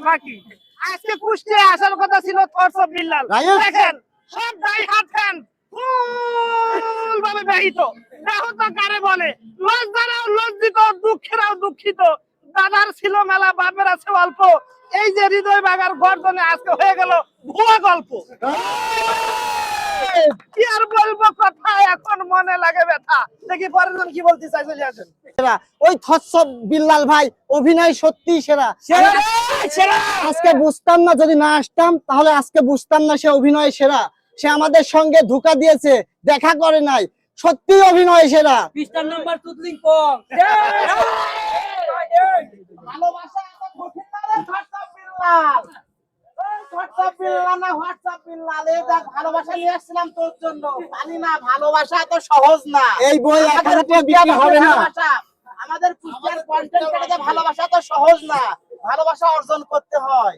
বাকি। আজকে কুষ্টিয়ায় আসার কথা ছিল থটস অফ বিল্লাল। দেখেন সব ডাই হাত ফ্যান ফুল ভাবে ব্যহিত। দেখো তো কারে বলে, লজ্জারাও লজ্জিত, দুঃখেরাও দুঃখিত। দাদার ছিল মেলা, বাপের আছে অল্প। এই যে হৃদয় বাগার গর্জনে আজকে হয়ে গেল ভুয়া গল্প। কি আর বলবো কথা, এখন মনে লাগে ব্যথা। দেখি পরের জন কি বলতে চাই, চলে আসেন। ওই থটস অফ বিল্লাল ভাই অভিনয় সত্যি সেরা। আজকে বুঝতাম না, যদি না আসতাম তাহলে আজকে বুঝতাম না সে অভিনয় সেরা। সে আমাদের সঙ্গে ধোঁকা দিয়েছে, দেখা করে নাই, সত্যি অভিনয় সেরা। নাম্বার তুতলিং পং ভালোবাসা এত কঠিন না রে thoughts of Billal. Thoughts of Billal না হোয়াটসঅ্যাপ বিল্লাল, এই দেখ ভালোবাসা নিয়ে আসছিলাম তোর জন্য। জানি না ভালোবাসা এত সহজ না। এই বই 1000 টাকা বিক্রি হবে না। আমাদের কুষ্টিয়ার কন্টেন্ট ক্রিয়েটরদের ভালোবাসা তো সহজ না, ভালোবাসা অর্জন করতে হয়।